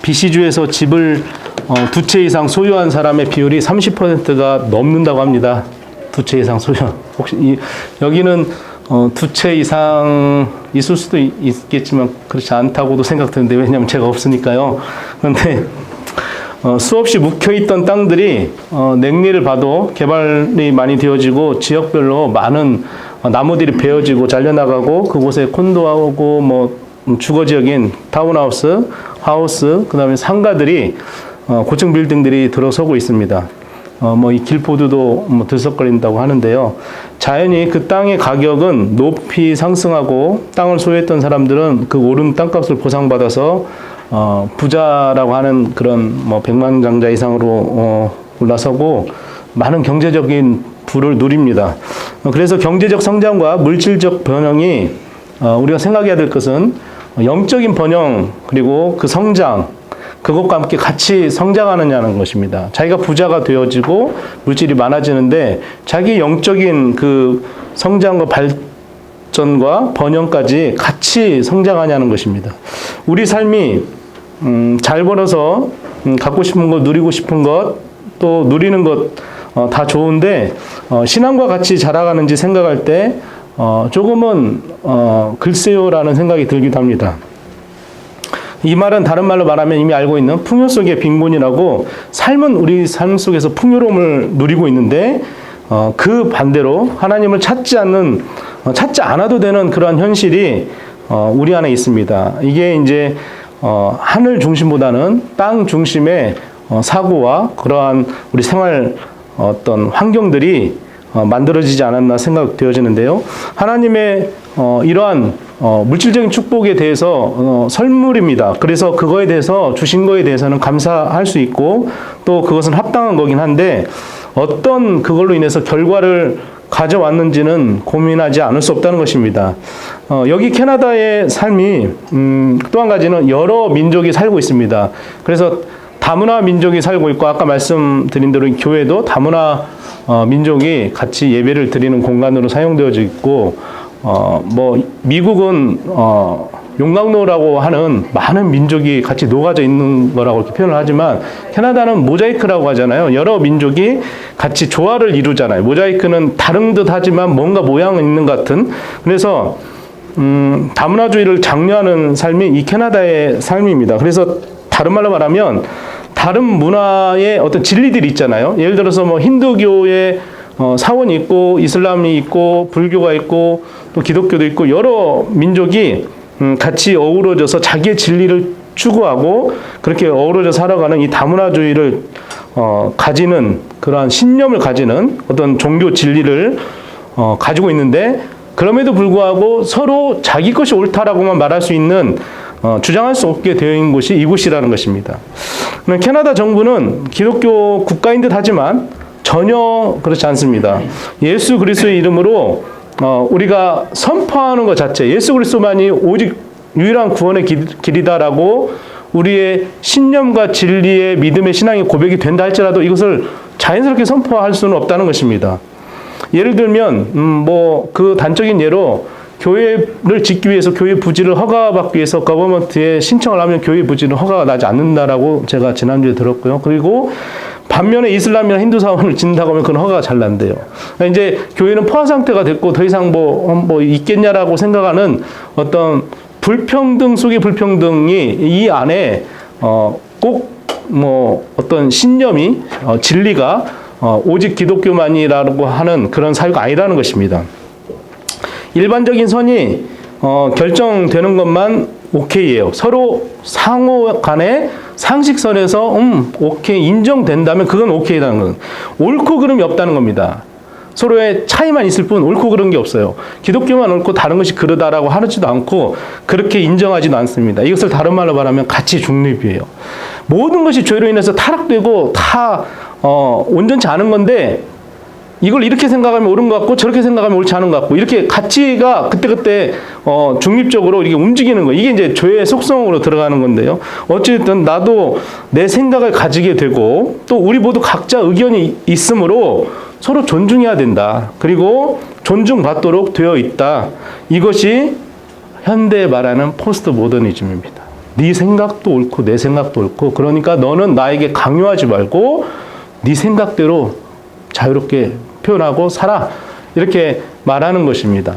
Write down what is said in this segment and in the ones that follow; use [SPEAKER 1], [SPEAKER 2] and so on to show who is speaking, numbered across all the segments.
[SPEAKER 1] BC주에서 집을 두 채 이상 소유한 사람의 비율이 30%가 넘는다고 합니다. 두 채 이상 소유. 혹시 여기는 두 채 이상 있을 수도 있겠지만 그렇지 않다고도 생각되는데, 왜냐하면 제가 없으니까요. 그런데 수없이 묵혀있던 땅들이 냉리를 봐도 개발이 많이 되어지고 지역별로 많은 나무들이 베어지고 잘려나가고, 그곳에 콘도하고 뭐 주거지역인 타운하우스, 하우스, 그 다음에 상가들이 고층 빌딩들이 들어서고 있습니다. 뭐 이 길포드도 뭐 들썩거린다고 하는데요. 자연히 그 땅의 가격은 높이 상승하고, 땅을 소유했던 사람들은 그 오른 땅값을 보상받아서 부자라고 하는 그런 뭐 백만장자 이상으로 올라서고 많은 경제적인 부를 누립니다. 그래서 경제적 성장과 물질적 번영이 우리가 생각해야 될 것은 영적인 번영, 그리고 그 성장, 그것과 함께 같이 성장하느냐는 것입니다. 자기가 부자가 되어지고 물질이 많아지는데 자기 영적인 그 성장과 발전과 번영까지 같이 성장하냐는 것입니다. 우리 삶이 잘 벌어서 갖고 싶은 것, 누리고 싶은 것, 또 누리는 것 다 좋은데 신앙과 같이 자라가는지 생각할 때 조금은 글쎄요라는 생각이 들기도 합니다. 이 말은 다른 말로 말하면 이미 알고 있는 풍요 속의 빈곤이라고, 삶은 우리 삶 속에서 풍요로움을 누리고 있는데 그 반대로 하나님을 찾지 않아도 되는 그러한 현실이 우리 안에 있습니다. 이게 이제 하늘 중심보다는 땅 중심의 사고와 그러한 우리 생활 어떤 환경들이 만들어지지 않았나 생각되어지는데요. 하나님의 이러한 물질적인 축복에 대해서 선물입니다. 그래서 그거에 대해서, 주신 거에 대해서는 감사할 수 있고, 또 그것은 합당한 거긴 한데 어떤 그걸로 인해서 결과를 가져왔는지는 고민하지 않을 수 없다는 것입니다. 여기 캐나다의 삶이 또 한 가지는 여러 민족이 살고 있습니다. 그래서 다문화 민족이 살고 있고, 아까 말씀드린 대로 교회도 다문화 민족이 같이 예배를 드리는 공간으로 사용되어져 있고, 뭐 미국은 용광로라고 하는 많은 민족이 같이 녹아져 있는 거라고 이렇게 표현을 하지만, 캐나다는 모자이크라고 하잖아요. 여러 민족이 같이 조화를 이루잖아요. 모자이크는 다른 듯 하지만 뭔가 모양은 있는 것 같은. 그래서 다문화주의를 장려하는 삶이 이 캐나다의 삶입니다. 그래서 다른 말로 말하면 다른 문화의 어떤 진리들이 있잖아요. 예를 들어서 뭐 힌두교의 사원이 있고, 이슬람이 있고, 불교가 있고, 또 기독교도 있고, 여러 민족이 같이 어우러져서 자기의 진리를 추구하고 그렇게 어우러져 살아가는 이 다문화주의를 가지는, 그러한 신념을 가지는 어떤 종교 진리를 가지고 있는데, 그럼에도 불구하고 서로 자기 것이 옳다라고만 말할 수 있는, 주장할 수 없게 되어 있는 곳이 이곳이라는 것입니다. 캐나다 정부는 기독교 국가인 듯 하지만 전혀 그렇지 않습니다. 예수 그리스도의 이름으로 우리가 선포하는 것 자체, 예수 그리스도만이 오직 유일한 구원의 길이다라고 우리의 신념과 진리의 믿음의 신앙의 고백이 된다 할지라도 이것을 자연스럽게 선포할 수는 없다는 것입니다. 예를 들면 뭐 그 단적인 예로, 교회를 짓기 위해서 교회 부지를 허가받기 위해서 거버먼트에 신청을 하면 교회 부지는 허가가 나지 않는다라고 제가 지난주에 들었고요. 그리고 반면에 이슬람이나 힌두 사원을 짓는다고 하면 그건 허가가 잘 난대요. 그러니까 이제 교회는 포화 상태가 됐고 더 이상 뭐 있겠냐라고 생각하는 어떤 불평등 속의 불평등이 이 안에 꼭 뭐 어떤 신념이 진리가 오직 기독교만이라고 하는 그런 사유가 아니라는 것입니다. 일반적인 선이 결정되는 것만 오케이예요. 서로 상호 간에 상식선에서 오케이 인정된다면 그건 오케이라는 건, 옳고 그름이 없다는 겁니다. 서로의 차이만 있을 뿐 옳고 그른 게 없어요. 기독교만 옳고 다른 것이 그르다라고 하지도 않고 그렇게 인정하지도 않습니다. 이것을 다른 말로 말하면 가치 중립이에요. 모든 것이 죄로 인해서 타락되고 다 온전치 않은 건데, 이걸 이렇게 생각하면 옳은 것 같고 저렇게 생각하면 옳지 않은 것 같고, 이렇게 가치가 그때그때 중립적으로 이렇게 움직이는 거예요. 이게 이제 죄의 속성으로 들어가는 건데요. 어쨌든 나도 내 생각을 가지게 되고, 또 우리 모두 각자 의견이 있으므로 서로 존중해야 된다. 그리고 존중받도록 되어 있다. 이것이 현대에 말하는 포스트 모더니즘입니다. 네 생각도 옳고 내 생각도 옳고 그러니까 너는 나에게 강요하지 말고 네 생각대로 자유롭게 표현하고 살아. 이렇게 말하는 것입니다.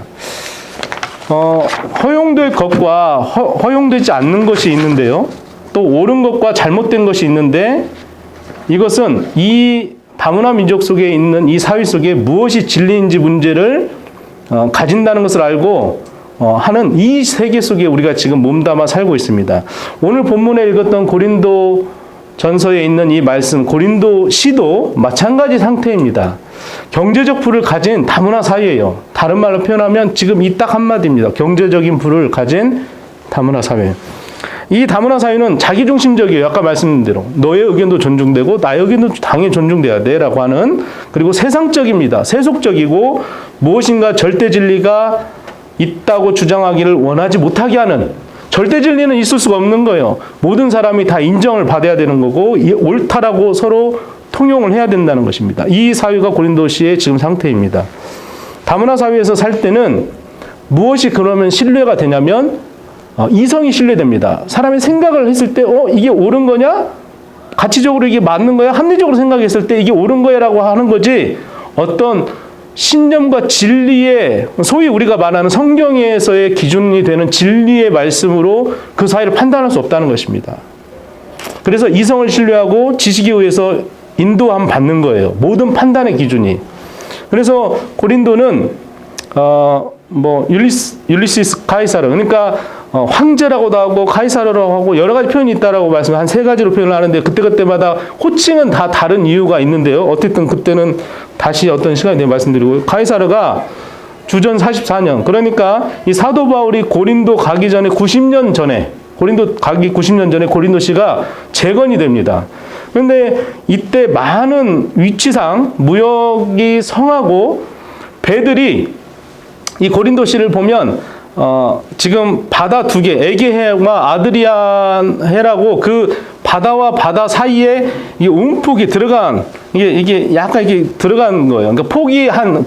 [SPEAKER 1] 허용될 것과 허용되지 않는 것이 있는데요. 또 옳은 것과 잘못된 것이 있는데 이것은 이 다문화 민족 속에 있는 이 사회 속에 무엇이 진리인지 문제를 가진다는 것을 알고 하는 이 세계 속에 우리가 지금 몸담아 살고 있습니다. 오늘 본문에 읽었던 고린도 전서에 있는 이 말씀, 고린도 시도 마찬가지 상태입니다. 경제적 부를 가진 다문화 사회예요. 다른 말로 표현하면 지금 이 딱 한마디입니다. 경제적인 부를 가진 다문화 사회. 이 다문화 사회는 자기중심적이에요. 아까 말씀드린 대로. 너의 의견도 존중되고 나의 의견도 당연히 존중돼야 돼 라고 하는, 그리고 세상적입니다. 세속적이고 무엇인가 절대 진리가 있다고 주장하기를 원하지 못하게 하는, 절대 진리는 있을 수가 없는 거예요. 모든 사람이 다 인정을 받아야 되는 거고 옳다라고 서로 통용을 해야 된다는 것입니다. 이 사회가 고린도시의 지금 상태입니다. 다문화 사회에서 살 때는 무엇이 그러면 신뢰가 되냐면 이성이 신뢰됩니다. 사람이 생각을 했을 때 이게 옳은 거냐? 가치적으로 이게 맞는 거야? 합리적으로 생각했을 때 이게 옳은 거야? 라고 하는 거지, 어떤 신념과 진리의, 소위 우리가 말하는 성경에서의 기준이 되는 진리의 말씀으로 그 사회를 판단할 수 없다는 것입니다. 그래서 이성을 신뢰하고 지식에 의해서 인도함 받는 거예요. 모든 판단의 기준이. 그래서 고린도는 율리시스 카이사르, 그러니까 황제라고도 하고 카이사르라고 하고 여러 가지 표현이 있다라고 말씀, 한 세 가지로 표현을 하는데 그때마다 호칭은 다 다른 이유가 있는데요. 어쨌든 그때는 다시 어떤 시간이 되면 말씀드리고, 카이사르가 주전 44년, 그러니까 이 사도 바울이 고린도 가기 전에 90년 전에, 고린도 가기 90년 전에 고린도시가 재건이 됩니다. 그런데 이때 많은 위치상 무역이 성하고 배들이, 이 고린도시를 보면 지금 바다 두 개, 에게해와 아드리안 해라고 그 바다와 바다 사이에 이 움푹이 들어간, 이게 약간 이게 들어간 거예요. 그러니까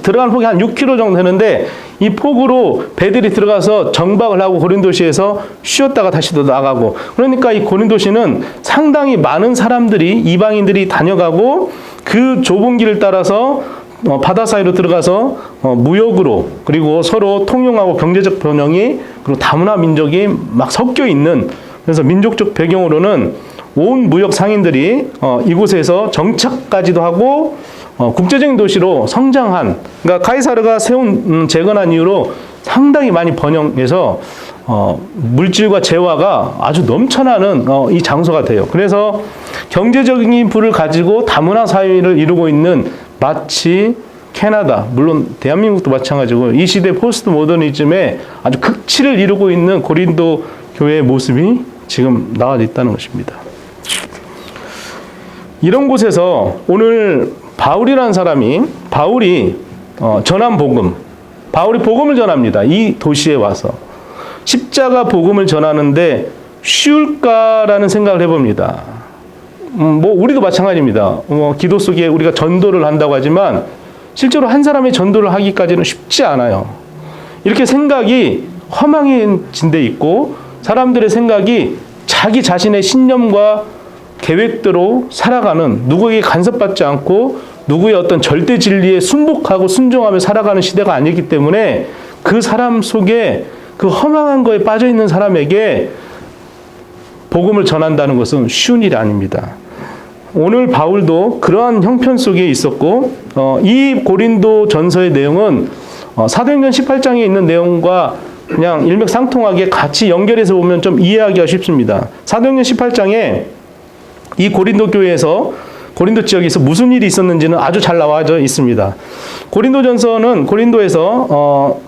[SPEAKER 1] 들어간 폭이 한 6km 정도 되는데 이 폭으로 배들이 들어가서 정박을 하고 고린도시에서 쉬었다가 다시 또 나가고, 그러니까 이 고린도시는 상당히 많은 사람들이, 이방인들이 다녀가고 그 좁은 길을 따라서 바다 사이로 들어가서 무역으로, 그리고 서로 통용하고 경제적 변형이, 그리고 다문화 민족이 막 섞여 있는, 그래서 민족적 배경으로는 온 무역 상인들이 이곳에서 정착까지도 하고 국제적인 도시로 성장한, 그러니까 카이사르가 재건한 이후로 상당히 많이 번영해서 물질과 재화가 아주 넘쳐나는 이 장소가 돼요. 그래서 경제적인 부를 가지고 다문화 사회를 이루고 있는, 마치 캐나다, 물론 대한민국도 마찬가지고 이 시대 포스트 모더니즘에 아주 극치를 이루고 있는 고린도 교회의 모습이 지금 나와 있다는 것입니다. 이런 곳에서 오늘 바울이라는 사람이, 바울이 전한 복음, 바울이 복음을 전합니다. 이 도시에 와서 십자가 복음을 전하는데 쉬울까라는 생각을 해봅니다. 우리도 마찬가지입니다. 기도 속에 우리가 전도를 한다고 하지만 실제로 한 사람의 전도를 하기까지는 쉽지 않아요. 이렇게 생각이 허망해진 데 있고, 사람들의 생각이 자기 자신의 신념과 계획대로 살아가는, 누구에게 간섭받지 않고 누구의 어떤 절대 진리에 순복하고 순종하며 살아가는 시대가 아니기 때문에 그 사람 속에, 그 허망한 거에 빠져 있는 사람에게 복음을 전한다는 것은 쉬운 일이 아닙니다. 오늘 바울도 그러한 형편 속에 있었고, 이 고린도 전서의 내용은 사도행전 18장에 있는 내용과 그냥 일맥상통하게 같이 연결해서 보면 좀 이해하기가 쉽습니다. 사도행전 18장에 이 고린도 교회에서, 고린도 지역에서 무슨 일이 있었는지는 아주 잘 나와져 있습니다. 고린도전서는 고린도에서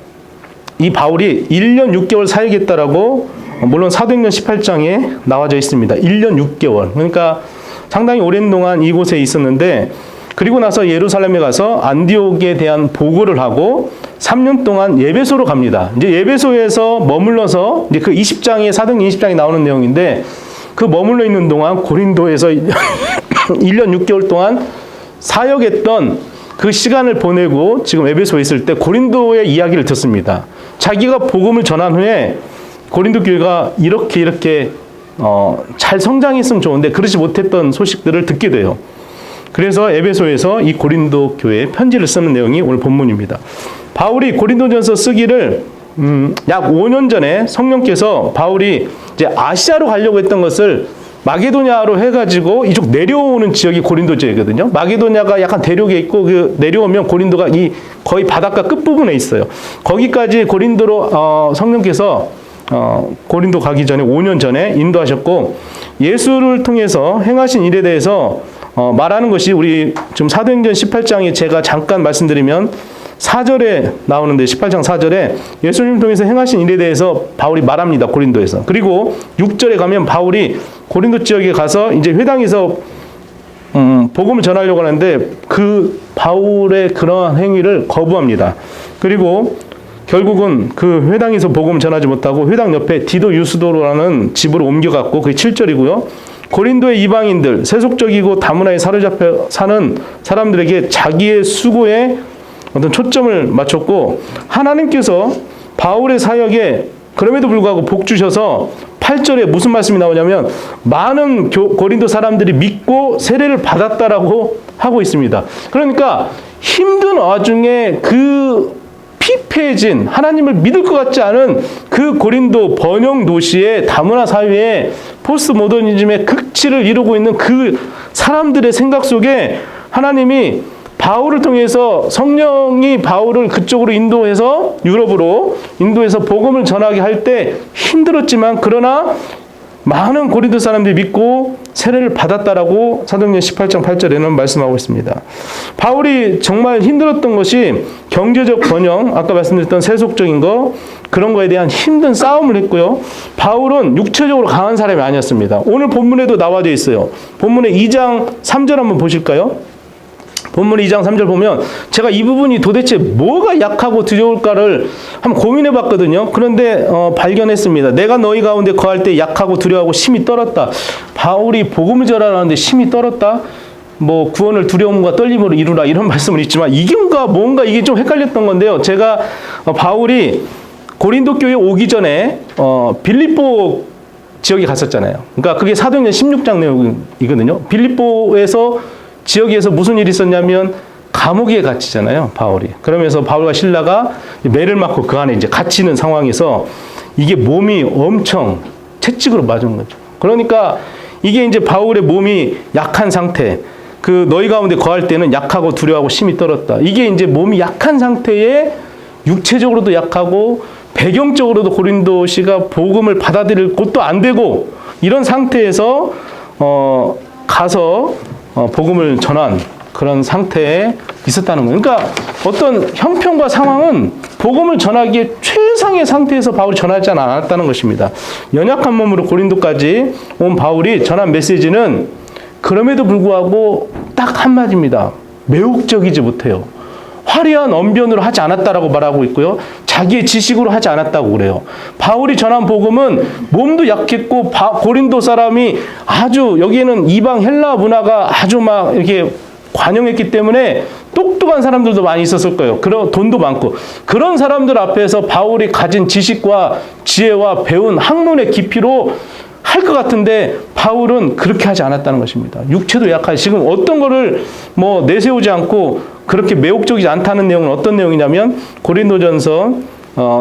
[SPEAKER 1] 이 바울이 1년 6개월 사역했다라고, 물론 사도행전 18장에 나와져 있습니다. 1년 6개월. 그러니까 상당히 오랜 동안 이곳에 있었는데, 그리고 나서 예루살렘에 가서 안디옥에 대한 보고를 하고 3년 동안 예배소로 갑니다. 이제 예배소에서 머물러서, 이제 그 20장에, 사도행전 20장에 나오는 내용인데, 그 머물러 있는 동안 고린도에서 1년 6개월 동안 사역했던 그 시간을 보내고 지금 에베소에 있을 때 고린도의 이야기를 듣습니다. 자기가 복음을 전한 후에 고린도 교회가 이렇게 잘 성장했으면 좋은데 그렇지 못했던 소식들을 듣게 돼요. 그래서 에베소에서 이 고린도 교회에 편지를 쓰는 내용이 오늘 본문입니다. 바울이 고린도전서 쓰기를 약 5년 전에 성령께서 바울이 이제 아시아로 가려고 했던 것을 마게도냐로 해가지고 이쪽 내려오는 지역이 고린도 지역이거든요. 마게도냐가 약간 대륙에 있고 그 내려오면 고린도가 이 거의 바닷가 끝부분에 있어요. 거기까지 고린도로 성령께서 고린도 가기 전에 5년 전에 인도하셨고 예수를 통해서 행하신 일에 대해서 말하는 것이 우리 지금 사도행전 18장에 제가 잠깐 말씀드리면 4절에 나오는데 18장 4절에 예수님 통해서 행하신 일에 대해서 바울이 말합니다. 고린도에서. 그리고 6절에 가면 바울이 고린도 지역에 가서 이제 회당에서 복음을 전하려고 하는데 그 바울의 그러한 행위를 거부합니다. 그리고 결국은 그 회당에서 복음을 전하지 못하고 회당 옆에 디도 유스도라는 집으로 옮겨갔고 그게 7절이고요. 고린도의 이방인들, 세속적이고 다문화에 사로잡혀 사는 사람들에게 자기의 수고에 어떤 초점을 맞췄고 하나님께서 바울의 사역에 그럼에도 불구하고 복 주셔서 8절에 무슨 말씀이 나오냐면 많은 고린도 사람들이 믿고 세례를 받았다라고 하고 있습니다. 그러니까 힘든 와중에 그 피폐해진 하나님을 믿을 것 같지 않은 그 고린도 번영 도시의 다문화 사회에 포스트 모더니즘의 극치를 이루고 있는 그 사람들의 생각 속에 하나님이 바울을 통해서 성령이 바울을 그쪽으로 인도해서 유럽으로 인도해서 복음을 전하게 할 때 힘들었지만 그러나 많은 고린도 사람들이 믿고 세례를 받았다라고 사도행전 18장 8절에는 말씀하고 있습니다. 바울이 정말 힘들었던 것이 경제적 번영, 아까 말씀드렸던 세속적인 거 그런 거에 대한 힘든 싸움을 했고요. 바울은 육체적으로 강한 사람이 아니었습니다. 오늘 본문에도 나와져 있어요. 본문의 2장 3절 한번 보실까요? 본문 2장 3절 보면 제가 이 부분이 도대체 뭐가 약하고 두려울까를 한번 고민해 봤거든요. 그런데 발견했습니다. 내가 너희 가운데 거할 때 약하고 두려워하고 심히 떨었다. 바울이 복음을 전하는데 심히 떨었다? 뭐 구원을 두려움과 떨림으로 이루라 이런 말씀은 있지만 이게 뭔가 이게 좀 헷갈렸던 건데요. 제가 바울이 고린도 교회 오기 전에 빌립보 지역에 갔었잖아요. 그러니까 그게 사도행전 16장 내용이거든요. 빌립보에서 지역에서 무슨 일이 있었냐면 감옥에 갇히잖아요, 바울이. 그러면서 바울과 실라가 매를 맞고 그 안에 이제 갇히는 상황에서 이게 몸이 엄청 채찍으로 맞은 거죠. 그러니까 이게 이제 바울의 몸이 약한 상태, 그 너희 가운데 거할 때는 약하고 두려워하고 심히 떨었다. 이게 이제 몸이 약한 상태에 육체적으로도 약하고 배경적으로도 고린도시가 복음을 받아들일 곳도 안 되고 이런 상태에서 가서 복음을 전한 그런 상태에 있었다는 거예요. 그러니까 어떤 형편과 상황은 복음을 전하기에 최상의 상태에서 바울이 전하지 않았다는 것입니다. 연약한 몸으로 고린도까지 온 바울이 전한 메시지는 그럼에도 불구하고 딱 한마디입니다. 매혹적이지 못해요. 화려한 언변으로 하지 않았다라고 말하고 있고요. 자기의 지식으로 하지 않았다고 그래요. 바울이 전한 복음은 몸도 약했고 고린도 사람이 아주 여기에는 이방 헬라 문화가 아주 막 이렇게 관영했기 때문에 똑똑한 사람들도 많이 있었을 거예요. 그런 돈도 많고 그런 사람들 앞에서 바울이 가진 지식과 지혜와 배운 학문의 깊이로 할 것 같은데 바울은 그렇게 하지 않았다는 것입니다. 육체도 약하지. 지금 어떤 거를 뭐 내세우지 않고 그렇게 매혹적이지 않다는 내용은 어떤 내용이냐면 고린도전서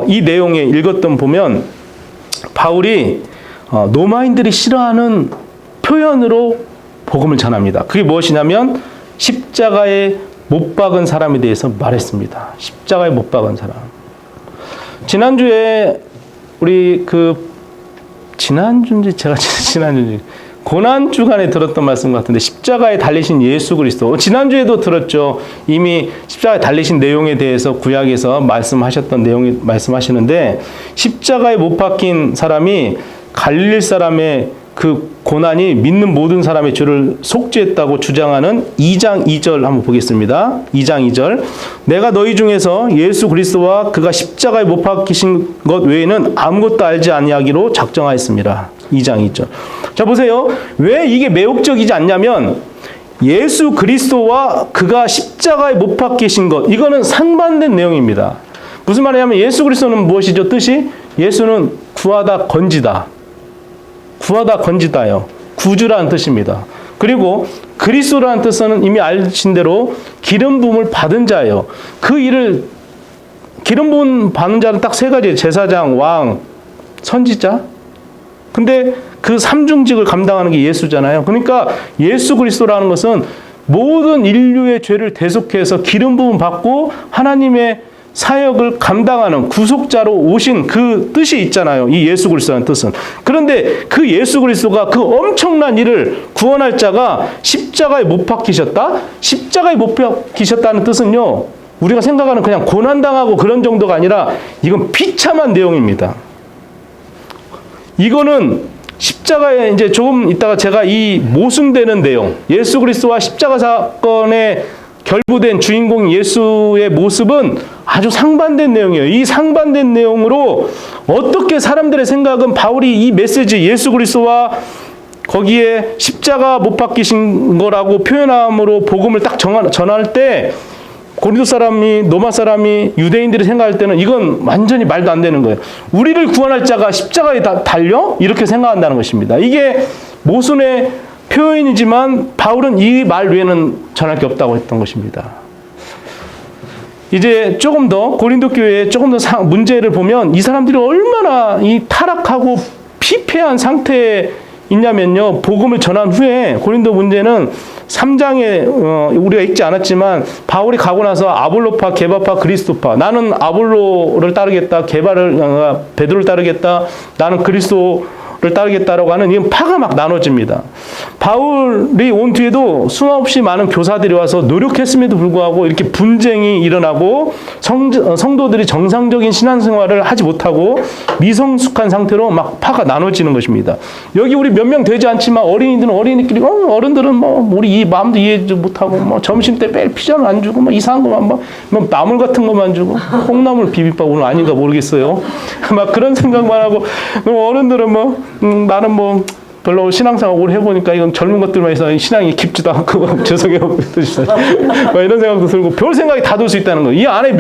[SPEAKER 1] 이 내용에 읽었던 보면 바울이 로마인들이 싫어하는 표현으로 복음을 전합니다. 그게 무엇이냐면 십자가에 못 박은 사람에 대해서 말했습니다. 십자가에 못 박은 사람. 지난주에 우리 지난주인지 고난주간에 들었던 말씀 같은데 십자가에 달리신 예수 그리스도 지난주에도 들었죠. 이미 십자가에 달리신 내용에 대해서 구약에서 말씀하셨던 내용이 말씀하시는데 십자가에 못 박힌 사람이 갈릴 사람의 그 고난이 믿는 모든 사람의 죄를 속죄했다고 주장하는 2장 2절 한번 보겠습니다. 2장 2절 내가 너희 중에서 예수 그리스도와 그가 십자가에 못 박히신 것 외에는 아무것도 알지 아니하기로 작정하였습니다. 2장 2절 자 보세요. 왜 이게 매혹적이지 않냐면 예수 그리스도와 그가 십자가에 못 박히신 것 이거는 상반된 내용입니다. 무슨 말이냐면 예수 그리스도는 무엇이죠? 뜻이 예수는 구하다 건지다. 구하다 건지다요. 구주라는 뜻입니다. 그리고 그리스도라는 뜻은 이미 아신 대로 기름 부음을 받은 자예요. 그 일을 기름 부음 받는 자는 딱 세 가지: 제사장, 왕, 선지자. 근데 그 삼중직을 감당하는 게 예수잖아요. 그러니까 예수 그리스도라는 것은 모든 인류의 죄를 대속해서 기름 부음 받고 하나님의 사역을 감당하는 구속자로 오신 그 뜻이 있잖아요. 이 예수 그리스도라는 뜻은. 그런데 그 예수 그리스도가 그 엄청난 일을 구원할 자가 십자가에 못 박히셨다? 십자가에 못 박히셨다는 뜻은요, 우리가 생각하는 그냥 고난당하고 그런 정도가 아니라 이건 비참한 내용입니다. 이거는 십자가에 이제 조금 이따가 제가 이 모순되는 내용, 예수 그리스도와 십자가 사건에 결부된 주인공 예수의 모습은 아주 상반된 내용이에요. 이 상반된 내용으로 어떻게 사람들의 생각은 바울이 이 메시지 예수 그리스도와 거기에 십자가 못 박히신 거라고 표현함으로 복음을 딱 전할 때 고린도 사람이, 로마 사람이, 유대인들이 생각할 때는 이건 완전히 말도 안 되는 거예요. 우리를 구원할 자가 십자가에 달려? 이렇게 생각한다는 것입니다. 이게 모순의 표현이지만 바울은 이 말 외에는 전할 게 없다고 했던 것입니다. 이제 조금 더 고린도 교회의 조금 더 문제를 보면 이 사람들이 얼마나 이 타락하고 피폐한 상태에 있냐면요, 복음을 전한 후에 고린도 문제는 3장에 우리가 읽지 않았지만 바울이 가고 나서 아볼로파, 게바파, 그리스도파, 나는 아볼로를 따르겠다, 베드로를 따르겠다, 나는 그리스도를 따르겠다라고 하는 이런 파가 막 나눠집니다. 바울이 온 뒤에도 수없이 많은 교사들이 와서 노력했음에도 불구하고 이렇게 분쟁이 일어나고 성도들이 정상적인 신앙생활을 하지 못하고 미성숙한 상태로 막 파가 나눠지는 것입니다. 여기 우리 몇 명 되지 않지만 어린이들은 어린이끼리, 어른들은 뭐 우리 이 마음도 이해 못하고 뭐 점심 때 매일 피자를 안 주고 뭐 이상한 것만 뭐 나물 같은 것만 주고 콩나물 비빔밥 오늘 아닌가 모르겠어요. 막 그런 생각만 하고 어른들은 뭐 나는 뭐 별로 신앙생활 오래 해보니까 이건 젊은 것들만 해서 신앙이 깊지도 않고 죄송해요. 이런 생각도 들고 별 생각이 다 들 수 있다는 거예요. 이 안에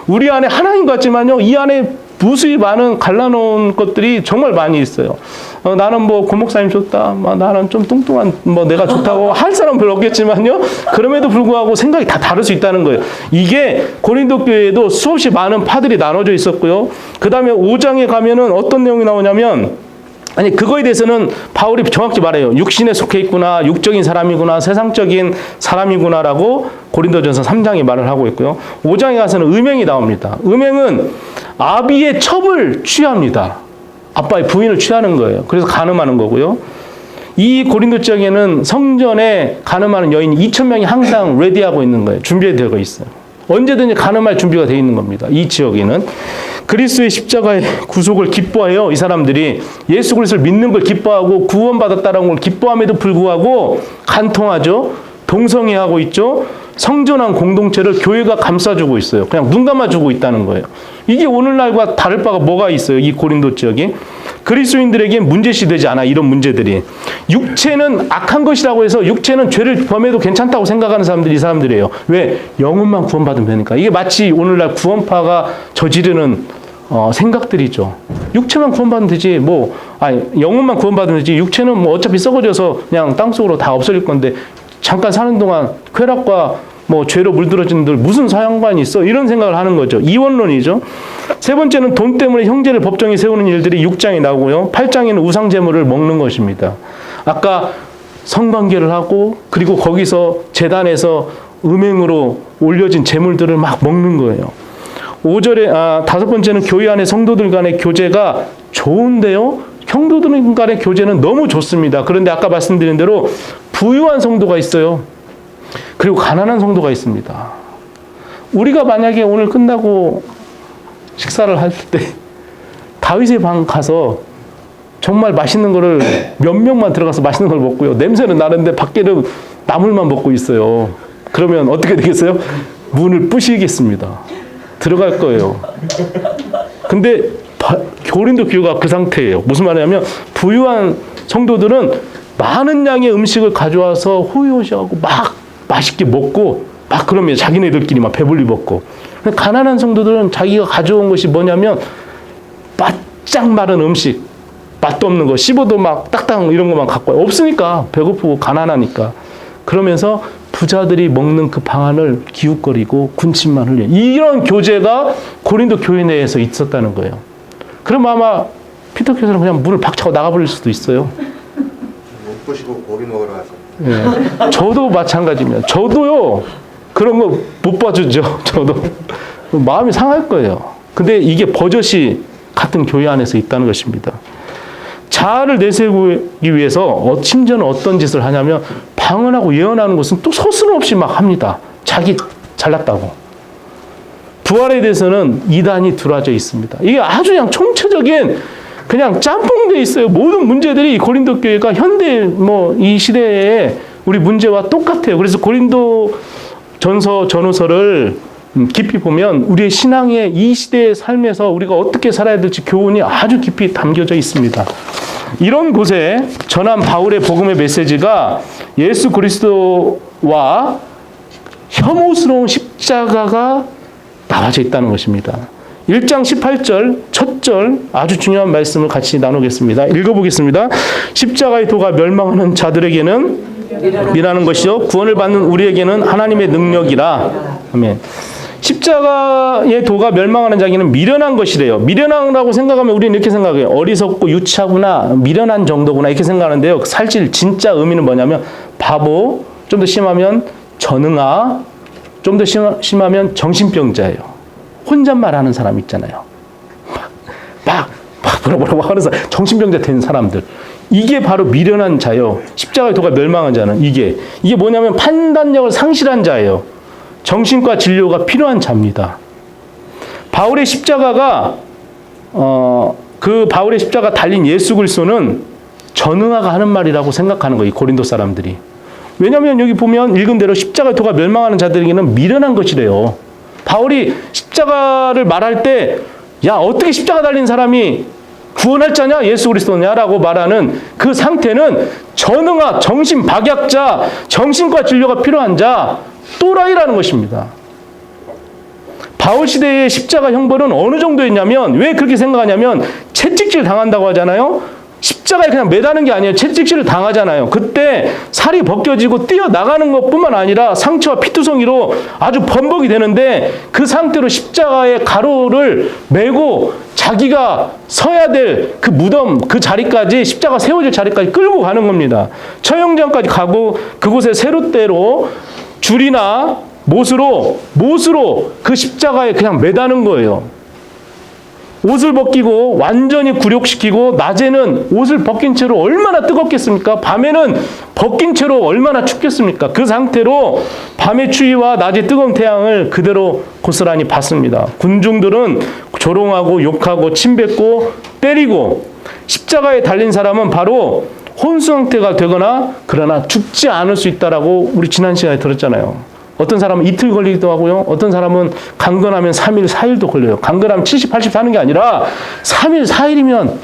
[SPEAKER 1] 우리 안에 하나인 것 같지만요, 이 안에 무수히 많은 갈라놓은 것들이 정말 많이 있어요. 나는 뭐 고목사님 좋다, 나는 좀 뚱뚱한 내가 좋다고 할 사람은 별로 없겠지만요, 그럼에도 불구하고 생각이 다 다를 수 있다는 거예요. 이게 고린도 교회에도 수없이 많은 파들이 나눠져 있었고요. 그 다음에 5장에 가면은 어떤 내용이 나오냐면, 아니 그거에 대해서는 바울이 정확히 말해요. 육신에 속해 있구나, 육적인 사람이구나, 세상적인 사람이구나라고 고린도전서 3장에 말을 하고 있고요. 5장에 가서는 음행이 나옵니다. 음행은 아비의 첩을 취합니다. 아빠의 부인을 취하는 거예요. 그래서 간음하는 거고요. 이 고린도 지역에는 성전에 간음하는 여인이 2,000명이 항상 레디하고 있는 거예요. 준비되어 있어요. 언제든지 간음할 준비가 되어 있는 겁니다. 이 지역에는. 그리스도의 십자가의 구속을 기뻐해요. 이 사람들이 예수 그리스도를 믿는 걸 기뻐하고 구원받았다는 걸 기뻐함에도 불구하고 간통하죠. 동성애하고 있죠. 성전한 공동체를 교회가 감싸주고 있어요. 그냥 눈 감아주고 있다는 거예요. 이게 오늘날과 다를 바가 뭐가 있어요? 이 고린도 지역이. 그리스도인들에게 문제시 되지 않아, 이런 문제들이. 육체는 악한 것이라고 해서 육체는 죄를 범해도 괜찮다고 생각하는 사람들이 이 사람들이에요. 왜? 영혼만 구원받으면 되니까. 이게 마치 오늘날 구원파가 저지르는 생각들이죠. 육체만 구원받으면 되지, 영혼만 구원받으면 되지, 육체는 뭐 어차피 썩어져서 그냥 땅속으로 다 없어질 건데, 잠깐 사는 동안 쾌락과 죄로 물들어지는 들 무슨 상관이 있어? 이런 생각을 하는 거죠. 이원론이죠. 세 번째는 돈 때문에 형제를 법정에 세우는 일들이 6장에 나오고요. 8장에는 우상제물을 먹는 것입니다. 아까 성관계를 하고, 그리고 거기서 제단에서 음행으로 올려진 제물들을 막 먹는 거예요. 5절에, 다섯 번째는 교회 안에 성도들 간의 교제가 좋은데요. 성도들 간의 교제는 너무 좋습니다. 그런데 아까 말씀드린 대로 부유한 성도가 있어요. 그리고 가난한 성도가 있습니다. 우리가 만약에 오늘 끝나고 식사를 할 때 다윗의 방 가서 정말 맛있는 거를 몇 명만 들어가서 맛있는 걸 먹고요. 냄새는 나는데 밖에는 나물만 먹고 있어요. 그러면 어떻게 되겠어요? 문을 부시겠습니다. 들어갈 거예요. 근데 고린도 교회가 그 상태예요. 무슨 말이냐면 부유한 성도들은 많은 양의 음식을 가져와서 호의호식하고 막 맛있게 먹고 막 그러면 자기네들끼리 막 배불리 먹고. 가난한 성도들은 자기가 가져온 것이 뭐냐면 바짝 마른 음식, 맛도 없는 거, 씹어도 막 딱딱 이런 것만 갖고 와요. 없으니까. 배고프고 가난하니까. 그러면서 부자들이 먹는 그 방안을 기웃거리고 군침만 흘려. 이런 교제가 고린도 교회 내에서 있었다는 거예요. 그럼 아마 피터 교사는 그냥 문을 박차고 나가버릴 수도 있어요.
[SPEAKER 2] 못 보시고 고기 먹으러 가서.
[SPEAKER 1] 예. 저도 마찬가지입니다. 저도요, 그런 거 못 봐주죠. 저도. 마음이 상할 거예요. 근데 이게 버젓이 같은 교회 안에서 있다는 것입니다. 자아를 내세우기 위해서 심지어는 어떤 짓을 하냐면 방언하고 예언하는 것은 또 서슴없이 막 합니다. 자기 잘났다고. 부활에 대해서는 이단이 들어와져 있습니다. 이게 아주 그냥 총체적인 그냥 짬뽕돼 있어요. 모든 문제들이 고린도 교회가 현대 이 시대에 우리 문제와 똑같아요. 그래서 고린도 전서 전후서를 깊이 보면 우리의 신앙의 이 시대의 삶에서 우리가 어떻게 살아야 될지 교훈이 아주 깊이 담겨져 있습니다. 이런 곳에 전한 바울의 복음의 메시지가 예수 그리스도와 혐오스러운 십자가가 나와져 있다는 것입니다. 1장 18절 첫 절 아주 중요한 말씀을 같이 나누겠습니다. 읽어보겠습니다. 십자가의 도가 멸망하는 자들에게는 미라는 것이요 구원을 받는 우리에게는 하나님의 능력이라. 아멘. 십자가의 도가 멸망하는 자에게는 미련한 것이래요. 미련하다고 생각하면 우리는 이렇게 생각해요. 어리석고 유치하구나, 미련한 정도구나 이렇게 생각하는데요. 사실 진짜 의미는 뭐냐면 바보, 좀 더 심하면 전응아, 좀 더 심하면 정신병자예요. 혼잣말하는 사람 있잖아요. 막 뭐라고 하는 사람, 정신병자 된 사람들. 이게 바로 미련한 자요. 십자가의 도가 멸망한 자는 이게 뭐냐면 판단력을 상실한 자예요. 정신과 진료가 필요한 자입니다. 바울의 십자가가 그 바울의 십자가 달린 예수 그리스도는 전응아가 하는 말이라고 생각하는 거예요. 고린도 사람들이. 왜냐하면 여기 보면 읽은 대로 십자가의 도가 멸망하는 자들에게는 미련한 것이래요. 바울이 십자가를 말할 때 야 어떻게 십자가 달린 사람이 구원할 자냐 예수 그리스도냐라고 말하는 그 상태는 전응아, 정신 박약자, 정신과 진료가 필요한 자, 또라이라는 것입니다. 바울 시대의 십자가 형벌은 어느 정도였냐면 왜 그렇게 생각하냐면 채찍질 당한다고 하잖아요. 십자가에 그냥 매다는 게 아니에요. 채찍질을 당하잖아요. 그때 살이 벗겨지고 뛰어나가는 것뿐만 아니라 상처와 피투성이로 아주 범벅이 되는데 그 상태로 십자가의 가로를 메고 자기가 서야 될 그 무덤, 그 자리까지 십자가 세워질 자리까지 끌고 가는 겁니다. 처형장까지 가고 그곳에 세롯대로 줄이나 못으로 그 십자가에 그냥 매다는 거예요. 옷을 벗기고 완전히 굴욕시키고 낮에는 옷을 벗긴 채로 얼마나 뜨겁겠습니까? 밤에는 벗긴 채로 얼마나 춥겠습니까? 그 상태로 밤의 추위와 낮의 뜨거운 태양을 그대로 고스란히 받습니다. 군중들은 조롱하고 욕하고 침뱉고 때리고 십자가에 달린 사람은 바로 혼수 상태가 되거나 그러나 죽지 않을 수 있다라고 우리 지난 시간에 들었잖아요. 어떤 사람은 이틀 걸리기도 하고요. 어떤 사람은 강건하면 3일, 4일도 걸려요. 강건하면 70, 80 사는 게 아니라 3일, 4일이면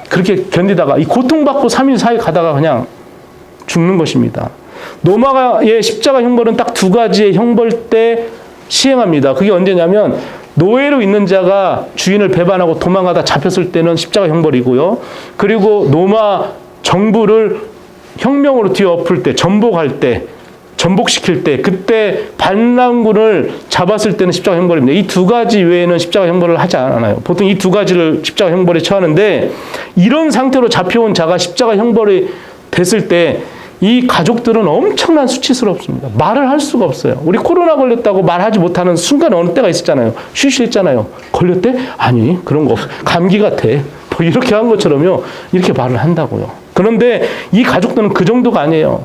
[SPEAKER 1] 그렇게 견디다가 이 고통받고 3일, 4일 가다가 그냥 죽는 것입니다. 로마의 십자가 형벌은 딱 두 가지의 형벌 때 시행합니다. 그게 언제냐면 노예로 있는 자가 주인을 배반하고 도망가다 잡혔을 때는 십자가 형벌이고요. 그리고 로마 정부를 혁명으로 뒤엎을 때, 전복시킬 때, 그때 반란군을 잡았을 때는 십자가 형벌입니다. 이 두 가지 외에는 십자가 형벌을 하지 않아요. 보통 이 두 가지를 십자가 형벌에 처하는데 이런 상태로 잡혀온 자가 십자가 형벌이 됐을 때 이 가족들은 엄청난 수치스럽습니다. 말을 할 수가 없어요. 우리 코로나 걸렸다고 말하지 못하는 순간 어느 때가 있었잖아요. 쉬쉬했잖아요. 걸렸대? 아니 그런 거 없어. 감기 같아. 뭐 이렇게 한 것처럼요. 이렇게 말을 한다고요. 그런데 이 가족들은 그 정도가 아니에요.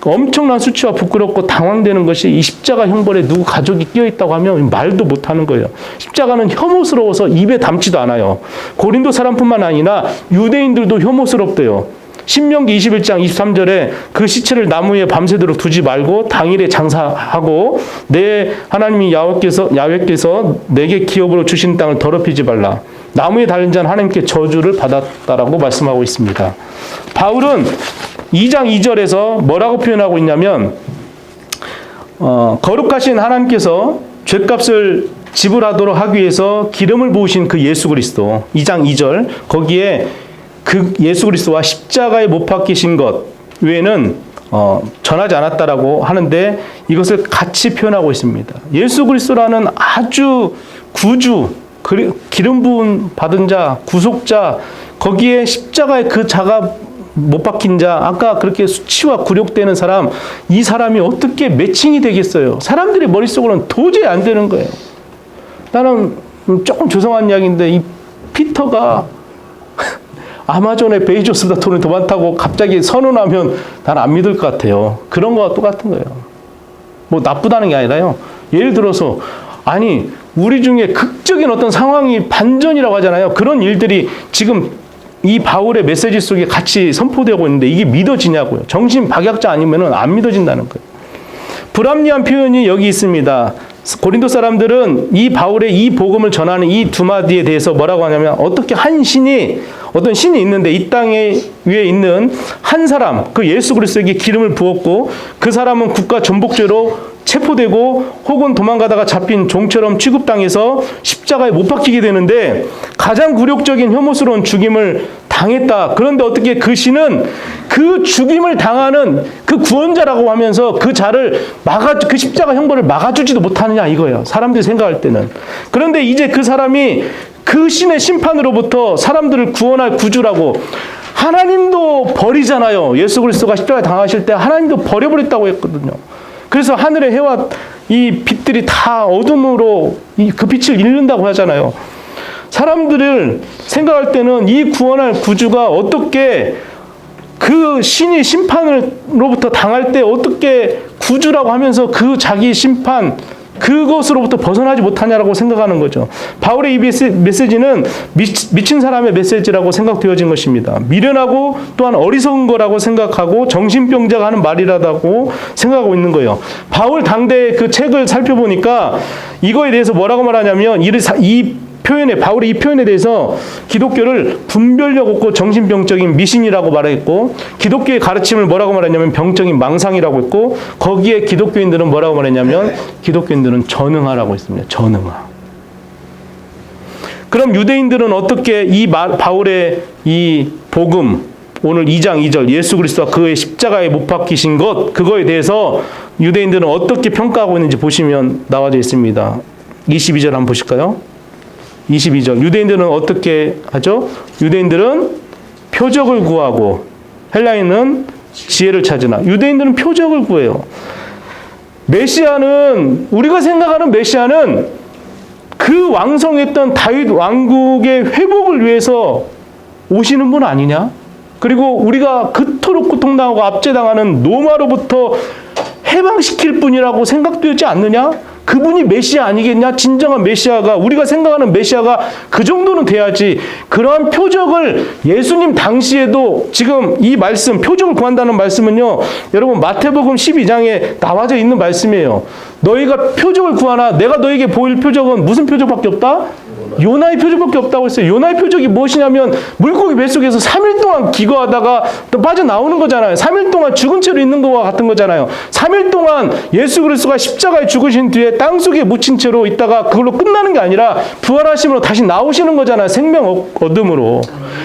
[SPEAKER 1] 엄청난 수치와 부끄럽고 당황되는 것이 이 십자가 형벌에 누구 가족이 끼어있다고 하면 말도 못하는 거예요. 십자가는 혐오스러워서 입에 담지도 않아요. 고린도 사람뿐만 아니라 유대인들도 혐오스럽대요. 신명기 21장 23절에 그 시체를 나무 위에 밤새도록 두지 말고 당일에 장사하고 내 하나님이 야훼께서 내게 기업으로 주신 땅을 더럽히지 말라. 나무에 달린 자는 하나님께 저주를 받았다라고 말씀하고 있습니다. 바울은 2장 2절에서 뭐라고 표현하고 있냐면 거룩하신 하나님께서 죗값을 지불하도록 하기 위해서 기름을 부으신 그 예수 그리스도 2장 2절 거기에 그 예수 그리스도와 십자가에 못 박히신 것 외에는 전하지 않았다라고 하는데 이것을 같이 표현하고 있습니다. 예수 그리스도라는 아주 구주, 기름 부음 받은 자, 구속자, 거기에 십자가에 그 자가 못 박힌 자, 아까 그렇게 수치와 굴욕되는 사람, 이 사람이 어떻게 매칭이 되겠어요? 사람들의 머릿속으로는 도저히 안 되는 거예요. 나는 조금 죄송한 이야기인데 이 피터가 아마존에 베이조스보다 돈이 더 많다고 갑자기 선언하면 난 안 믿을 것 같아요. 그런 거와 똑같은 거예요. 뭐 나쁘다는 게 아니라요. 예를 들어서 아니 우리 중에 극적인 어떤 상황이 반전이라고 하잖아요. 그런 일들이 지금 이 바울의 메시지 속에 같이 선포되고 있는데 이게 믿어지냐고요. 정신 박약자 아니면 안 믿어진다는 거예요. 불합리한 표현이 여기 있습니다. 고린도 사람들은 이 바울의 이 복음을 전하는 이 두 마디에 대해서 뭐라고 하냐면 어떻게 한 신이 어떤 신이 있는데 이 땅에 위에 있는 한 사람 그 예수 그리스도에게 기름을 부었고 그 사람은 국가 전복죄로 체포되고 혹은 도망가다가 잡힌 종처럼 취급당해서 십자가에 못 박히게 되는데 가장 굴욕적인 혐오스러운 죽임을 당했다. 그런데 어떻게 그 신은 그 죽임을 당하는 그 구원자라고 하면서 그 자를 그 십자가 형벌을 막아주지도 못하느냐 이거예요. 사람들이 생각할 때는. 그런데 이제 그 사람이 그 신의 심판으로부터 사람들을 구원할 구주라고 하나님도 버리잖아요. 예수 그리스도가 십자가에 당하실 때 하나님도 버려버렸다고 했거든요. 그래서 하늘의 해와 이 빛들이 다 어둠으로 그 빛을 잃는다고 하잖아요. 사람들을 생각할 때는 이 구원할 구주가 어떻게 그 신이 심판으로부터 당할 때 어떻게 구주라고 하면서 그 자기 심판 그것으로부터 벗어나지 못하냐라고 생각하는 거죠. 바울의 이 메시지는 미친 사람의 메시지라고 생각되어진 것입니다. 미련하고 또한 어리석은 거라고 생각하고 정신병자가 하는 말이라고 생각하고 있는 거예요. 바울 당대의 그 책을 살펴보니까 이거에 대해서 뭐라고 말하냐면 바울이 이 표현에 대해서 기독교를 분별력 없고 정신병적인 미신이라고 말했고 기독교의 가르침을 뭐라고 말했냐면 병적인 망상이라고 했고 거기에 기독교인들은 뭐라고 말했냐면 기독교인들은 전응하라고 했습니다. 전응하. 그럼 유대인들은 어떻게 바울의 이 복음 오늘 2장 2절 예수 그리스도와 그의 십자가에 못 박히신 것 그거에 대해서 유대인들은 어떻게 평가하고 있는지 보시면 나와져 있습니다. 22절 한번 보실까요? 22절 유대인들은 어떻게 하죠? 유대인들은 표적을 구하고 헬라인은 지혜를 찾으나 유대인들은 표적을 구해요. 메시아는 우리가 생각하는 메시아는 그 왕성했던 다윗 왕국의 회복을 위해서 오시는 분 아니냐? 그리고 우리가 그토록 고통당하고 압제당하는 로마로부터 해방시킬 분이라고 생각되지 않느냐? 그분이 메시아 아니겠냐? 진정한 메시아가 우리가 생각하는 메시아가 그 정도는 돼야지. 그러한 표적을 예수님 당시에도 지금 이 말씀 표적을 구한다는 말씀은요. 여러분 마태복음 12장에 나와져 있는 말씀이에요. 너희가 표적을 구하나 내가 너에게 보일 표적은 무슨 표적밖에 없다? 요나의 표적밖에 없다고 했어요. 요나의 표적이 무엇이냐면 물고기 뱃속에서 3일 동안 기거하다가 또 빠져나오는 거잖아요. 3일 동안 죽은 채로 있는 거와 같은 거잖아요. 3일 동안 예수 그리스도가 십자가에 죽으신 뒤에 땅속에 묻힌 채로 있다가 그걸로 끝나는 게 아니라 부활하심으로 다시 나오시는 거잖아요. 생명 얻음으로.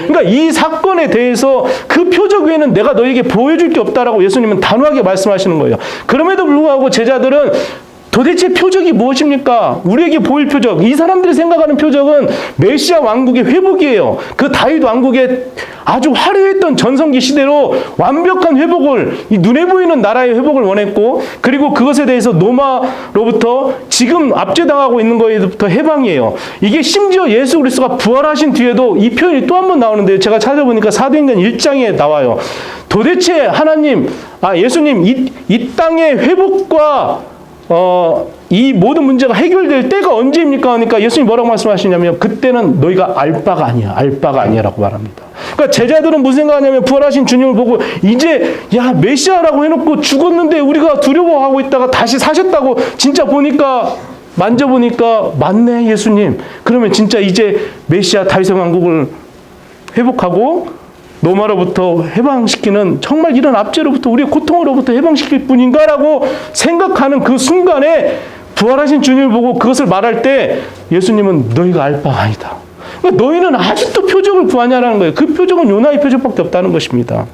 [SPEAKER 1] 그러니까 이 사건에 대해서 그 표적 외에는 내가 너에게 보여줄 게 없다라고 예수님은 단호하게 말씀하시는 거예요. 그럼에도 불구하고 제자들은 도대체 표적이 무엇입니까? 우리에게 보일 표적. 이 사람들이 생각하는 표적은 메시아 왕국의 회복이에요. 그 다윗 왕국의 아주 화려했던 전성기 시대로 완벽한 회복을, 이 눈에 보이는 나라의 회복을 원했고, 그리고 그것에 대해서 로마로부터 지금 압제당하고 있는 거에부터 해방이에요. 이게 심지어 예수 그리스도가 부활하신 뒤에도 이 표현이 또 한 번 나오는데요. 제가 찾아보니까 사도행전 1장에 나와요. 도대체 예수님 이 땅의 회복과 이 모든 문제가 해결될 때가 언제입니까? 하니까 예수님이 뭐라고 말씀하시냐면 그때는 너희가 알 바가 아니야라고 말합니다. 그러니까 제자들은 무슨 생각하냐면 부활하신 주님을 보고 이제 메시아라고 해놓고 죽었는데 우리가 두려워하고 있다가 다시 사셨다고 진짜 만져보니까 맞네 예수님. 그러면 진짜 이제 메시아 다윗의 왕국을 회복하고 로마로부터 해방시키는 정말 이런 압제로부터 우리의 고통으로부터 해방시킬 뿐인가라고 생각하는 그 순간에 부활하신 주님을 보고 그것을 말할 때 예수님은 너희가 알 바가 아니다. 그러니까 너희는 아직도 표적을 구하냐라는 거예요. 그 표적은 요나의 표적밖에 없다는 것입니다.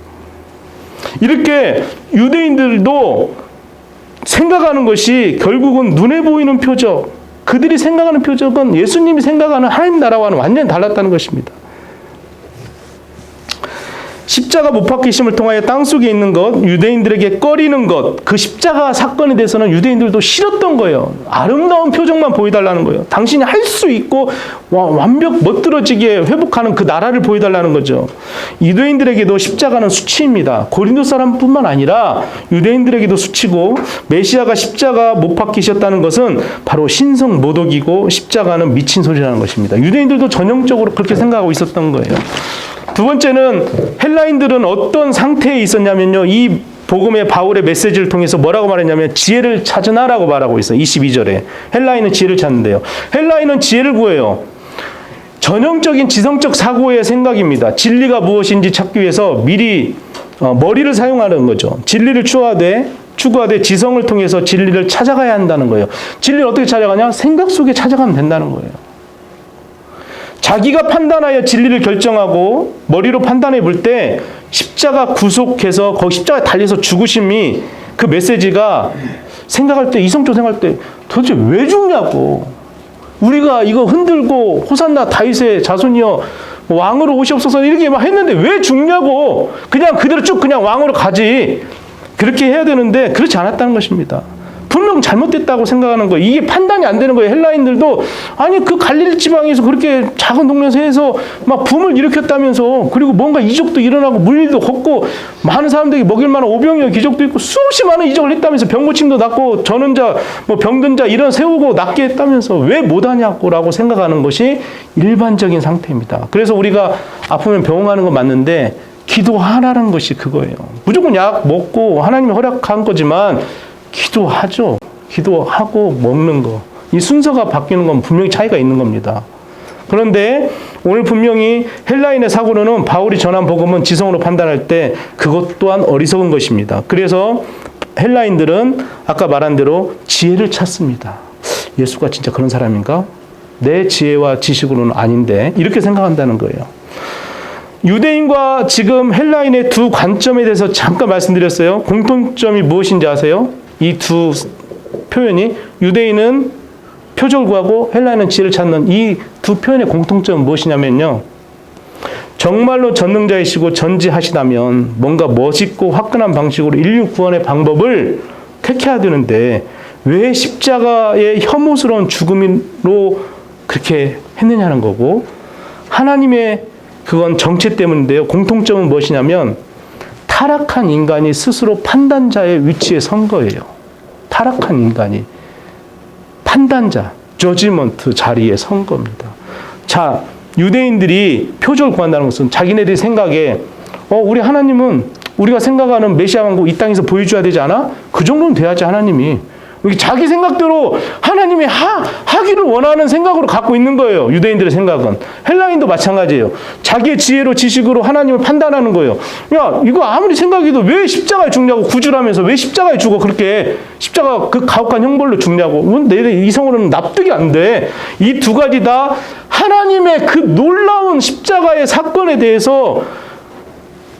[SPEAKER 1] 이렇게 유대인들도 생각하는 것이 결국은 눈에 보이는 표적, 그들이 생각하는 표적은 예수님이 생각하는 하나님 나라와는 완전히 달랐다는 것입니다. 십자가 못 박히심을 통하여 땅속에 있는 것, 유대인들에게 꺼리는 것, 그 십자가 사건에 대해서는 유대인들도 싫었던 거예요. 아름다운 표정만 보여달라는 거예요. 당신이 할 수 있고 완벽 멋들어지게 회복하는 그 나라를 보여달라는 거죠. 유대인들에게도 십자가는 수치입니다. 고린도 사람뿐만 아니라 유대인들에게도 수치고, 메시아가 십자가 못 박히셨다는 것은 바로 신성 모독이고 십자가는 미친 소리라는 것입니다. 유대인들도 전형적으로 그렇게 생각하고 있었던 거예요. 두 번째는 헬라인들은 어떤 상태에 있었냐면요. 이 복음의 바울의 메시지를 통해서 뭐라고 말했냐면 지혜를 찾으나라고 말하고 있어요. 22절에. 헬라인은 지혜를 찾는데요. 헬라인은 지혜를 구해요. 전형적인 지성적 사고의 생각입니다. 진리가 무엇인지 찾기 위해서 미리 머리를 사용하는 거죠. 진리를 추구하되 지성을 통해서 진리를 찾아가야 한다는 거예요. 진리를 어떻게 찾아가냐? 생각 속에 찾아가면 된다는 거예요. 자기가 판단하여 진리를 결정하고 머리로 판단해 볼 때 십자가 구속해서 거기 십자가에 달려서 죽으심이 그 메시지가 생각할 때, 이성적으로 생각할 때 도대체 왜 죽냐고. 우리가 이거 흔들고 호산나 다윗의 자손이여 왕으로 오시옵소서 이렇게 막 했는데 왜 죽냐고. 그냥 그대로 쭉 그냥 왕으로 가지. 그렇게 해야 되는데 그렇지 않았다는 것입니다. 분명 잘못됐다고 생각하는 거예요. 이게 판단이 안 되는 거예요. 헬라인들도 아니 그 갈릴리 지방에서 그렇게 작은 동네에서 해서 막 붐을 일으켰다면서, 그리고 뭔가 이적도 일어나고 물리도 걷고 많은 사람들이 먹일 만한 오병이어 기적도 있고 수없이 많은 이적을 했다면서, 병고침도 낫고 전원 자 뭐 병든 자 이런 세우고 낫게 했다면서 왜 못하냐고라고 생각하는 것이 일반적인 상태입니다. 그래서 우리가 아프면 병원 가는 건 맞는데 기도하라는 것이 그거예요. 무조건 약 먹고 하나님이 허락한 거지만 기도하죠. 기도하고 먹는 거. 이 순서가 바뀌는 건 분명히 차이가 있는 겁니다. 그런데 오늘 분명히 헬라인의 사고로는 바울이 전한 복음은 지성으로 판단할 때 그것 또한 어리석은 것입니다. 그래서 헬라인들은 아까 말한 대로 지혜를 찾습니다. 예수가 진짜 그런 사람인가? 내 지혜와 지식으로는 아닌데 이렇게 생각한다는 거예요. 유대인과 지금 헬라인의 두 관점에 대해서 잠깐 말씀드렸어요. 공통점이 무엇인지 아세요? 이 두 표현이, 유대인은 표적을 구하고 헬라인은 지혜를 찾는 이 두 표현의 공통점은 무엇이냐면요. 정말로 전능자이시고 전지하시다면 뭔가 멋있고 화끈한 방식으로 인류 구원의 방법을 택해야 되는데 왜 십자가의 혐오스러운 죽음으로 그렇게 했느냐는 거고, 하나님의 그건 정체 때문인데요. 공통점은 무엇이냐면 타락한 인간이 스스로 판단자의 위치에 선 거예요. 타락한 인간이 판단자, 저지먼트 자리에 선 겁니다. 자, 유대인들이 표적을 구한다는 것은 자기네들이 생각에 우리 하나님은 우리가 생각하는 메시아 왕국 이 땅에서 보여줘야 되지 않아? 그 정도는 돼야지 하나님이. 자기 생각대로 하나님이 하기를 원하는 생각으로 갖고 있는 거예요. 유대인들의 생각은. 헬라인도 마찬가지예요. 자기의 지혜로 지식으로 하나님을 판단하는 거예요. 야, 이거 아무리 생각해도 왜 십자가에 죽냐고, 구주라면서 왜 십자가에 죽어, 그렇게 십자가 그 가혹한 형벌로 죽냐고. 내 이성으로는 납득이 안 돼. 이 두 가지 다 하나님의 그 놀라운 십자가의 사건에 대해서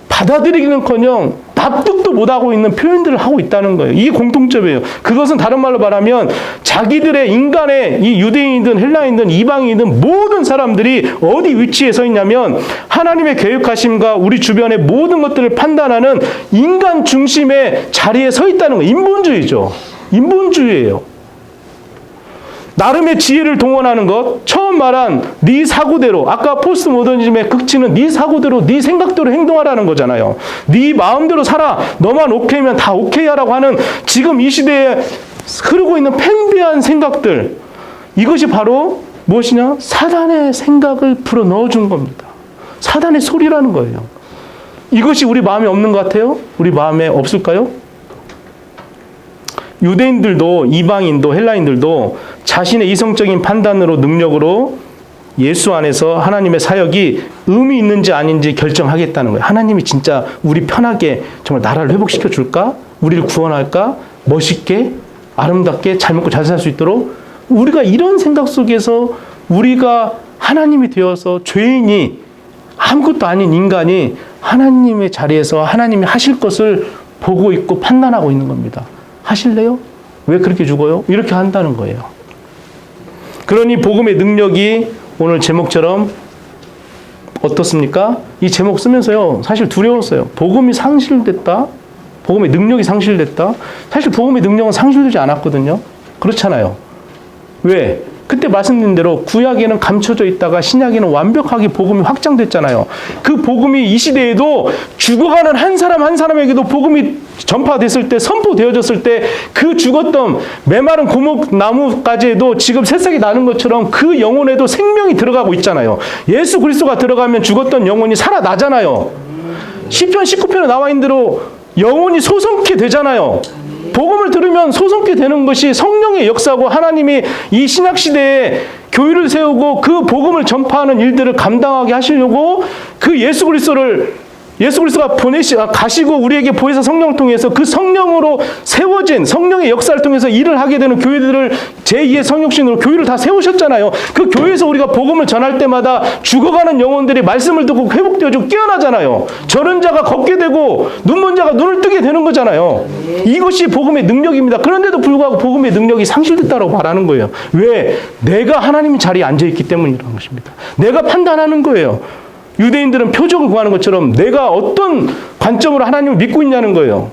[SPEAKER 1] 받아들이기는커녕 납득도 못하고 있는 표현들을 하고 있다는 거예요. 이게 공통점이에요. 그것은 다른 말로 말하면 자기들의 인간의, 이 유대인이든 헬라인이든 이방인이든 모든 사람들이 어디 위치에 서 있냐면 하나님의 계획하심과 우리 주변의 모든 것들을 판단하는 인간 중심의 자리에 서 있다는 거예요. 인본주의죠. 인본주의예요. 나름의 지혜를 동원하는 것, 처음 말한 네 사고대로, 아까 포스트 모더니즘의 극치는 네 사고대로, 네 생각대로 행동하라는 거잖아요. 네 마음대로 살아, 너만 오케이면 다 오케이하라고 하는 지금 이 시대에 흐르고 있는 팽배한 생각들, 이것이 바로 무엇이냐? 사단의 생각을 불어 넣어준 겁니다. 사단의 소리라는 거예요. 이것이 우리 마음에 없는 것 같아요? 우리 마음에 없을까요? 유대인들도 이방인도 헬라인들도 자신의 이성적인 판단으로, 능력으로 예수 안에서 하나님의 사역이 의미 있는지 아닌지 결정하겠다는 거예요. 하나님이 진짜 우리 편하게 정말 나라를 회복시켜 줄까? 우리를 구원할까? 멋있게, 아름답게, 잘 먹고 잘 살 수 있도록. 우리가 이런 생각 속에서 우리가 하나님이 되어서 죄인이 아무것도 아닌 인간이 하나님의 자리에서 하나님이 하실 것을 보고 있고 판단하고 있는 겁니다. 하실래요? 왜 그렇게 죽어요? 이렇게 한다는 거예요. 그러니 복음의 능력이 오늘 제목처럼 어떻습니까? 이 제목 쓰면서요, 사실 두려웠어요. 복음이 상실됐다? 복음의 능력이 상실됐다? 사실 복음의 능력은 상실되지 않았거든요. 그렇잖아요. 왜? 그때 말씀드린 대로 구약에는 감춰져 있다가 신약에는 완벽하게 복음이 확장됐잖아요. 그 복음이 이 시대에도 죽어가는 한 사람 한 사람에게도 복음이 전파됐을 때, 선포되어졌을 때 그 죽었던 메마른 고목나무까지도 지금 새싹이 나는 것처럼 그 영혼에도 생명이 들어가고 있잖아요. 예수 그리스도가 들어가면 죽었던 영혼이 살아나잖아요. 시편 19편에 나와 있는 대로 영혼이 소성케 되잖아요. 복음을 들으면 소성케 되는 것이 성령의 역사고, 하나님이 이 신약시대에 교회를 세우고 그 복음을 전파하는 일들을 감당하게 하시려고 그 예수 그리스도가 가시고 우리에게 보혜사 성령을 통해서 그 성령으로 세워진 성령의 역사를 통해서 일을 하게 되는 교회들을 제2의 성육신으로 교회를 다 세우셨잖아요. 그 교회에서 우리가 복음을 전할 때마다 죽어가는 영혼들이 말씀을 듣고 회복되어지고 깨어나잖아요. 저런 자가 걷게 되고 눈먼 자가 눈을 뜨게 되는 거잖아요. 이것이 복음의 능력입니다. 그런데도 불구하고 복음의 능력이 상실됐다고 말하는 거예요. 왜? 내가 하나님의 자리에 앉아있기 때문이라는 것입니다. 내가 판단하는 거예요. 유대인들은 표적을 구하는 것처럼 내가 어떤 관점으로 하나님을 믿고 있냐는 거예요.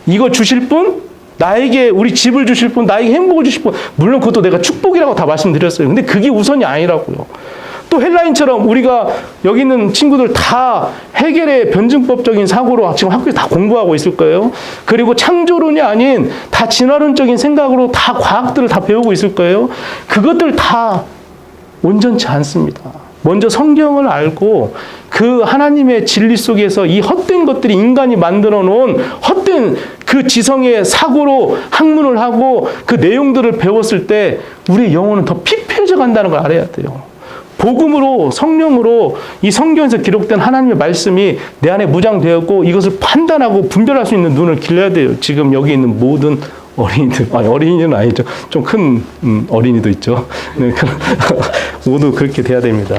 [SPEAKER 1] 이거 주실 분? 나에게 우리 집을 주실 분? 나에게 행복을 주실 분? 물론 그것도 내가 축복이라고 다 말씀드렸어요. 근데 그게 우선이 아니라고요. 또 헬라인처럼 우리가 여기 있는 친구들 다 해겔의 변증법적인 사고로 지금 학교에 다 공부하고 있을 거예요. 그리고 창조론이 아닌 다 진화론적인 생각으로 다 과학들을 다 배우고 있을 거예요. 그것들 다 온전치 않습니다. 먼저 성경을 알고 그 하나님의 진리 속에서 이 헛된 것들이 인간이 만들어 놓은 헛된 그 지성의 사고로 학문을 하고 그 내용들을 배웠을 때 우리의 영혼은 더 피폐해져 간다는 걸 알아야 돼요. 복음으로, 성령으로 이 성경에서 기록된 하나님의 말씀이 내 안에 무장되었고 이것을 판단하고 분별할 수 있는 눈을 길러야 돼요. 지금 여기 있는 모든 어린이들, 어린이는 아니죠. 좀 큰 어린이도 있죠. 네, 모두 그렇게 돼야 됩니다.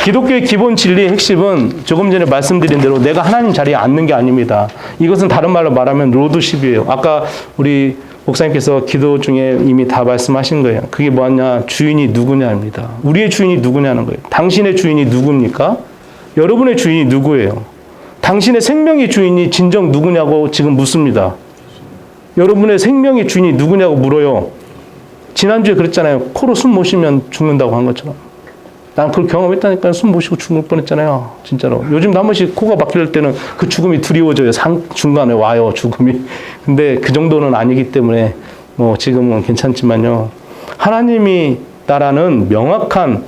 [SPEAKER 1] 기독교의 기본 진리의 핵심은 조금 전에 말씀드린 대로 내가 하나님 자리에 앉는 게 아닙니다. 이것은 다른 말로 말하면 로드십이에요. 아까 우리 목사님께서 기도 중에 이미 다 말씀하신 거예요. 그게 뭐냐? 주인이 누구냐입니다. 우리의 주인이 누구냐는 거예요. 당신의 주인이 누굽니까? 여러분의 주인이 누구예요? 당신의 생명의 주인이 진정 누구냐고 지금 묻습니다. 여러분의 생명의 주인이 누구냐고 물어요. 지난주에 그랬잖아요. 코로 숨 못 쉬면 죽는다고 한 것처럼. 난 그걸 경험했다니까. 숨 못 쉬고 죽을 뻔했잖아요. 진짜로. 요즘도 한 번씩 코가 막힐 때는 그 죽음이 두려워져요. 중간에 와요, 죽음이. 근데 그 정도는 아니기 때문에 뭐 지금은 괜찮지만요. 하나님이 따라는 명확한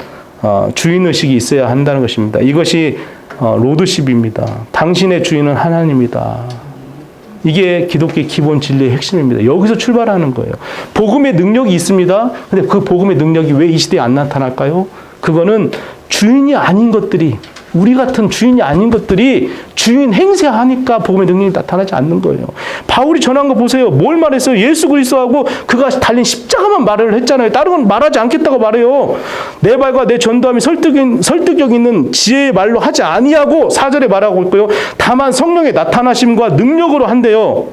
[SPEAKER 1] 주인의식이 있어야 한다는 것입니다. 이것이 로드십입니다. 당신의 주인은 하나님이다. 이게 기독교의 기본 진리의 핵심입니다. 여기서 출발하는 거예요. 복음의 능력이 있습니다. 근데 그 복음의 능력이 왜 이 시대에 안 나타날까요? 그거는 주인이 아닌 것들이, 우리 같은 주인이 아닌 것들이 주인 행세하니까 복음의 능력이 나타나지 않는 거예요. 바울이 전한 거 보세요. 뭘 말했어요? 예수 그리스도하고 그가 달린 십자가만 말을 했잖아요. 다른 건 말하지 않겠다고 말해요. 내 말과 내 전도함이 설득력 있는 지혜의 말로 하지 아니하고 4절에 말하고 있고요. 다만 성령의 나타나심과 능력으로 한대요.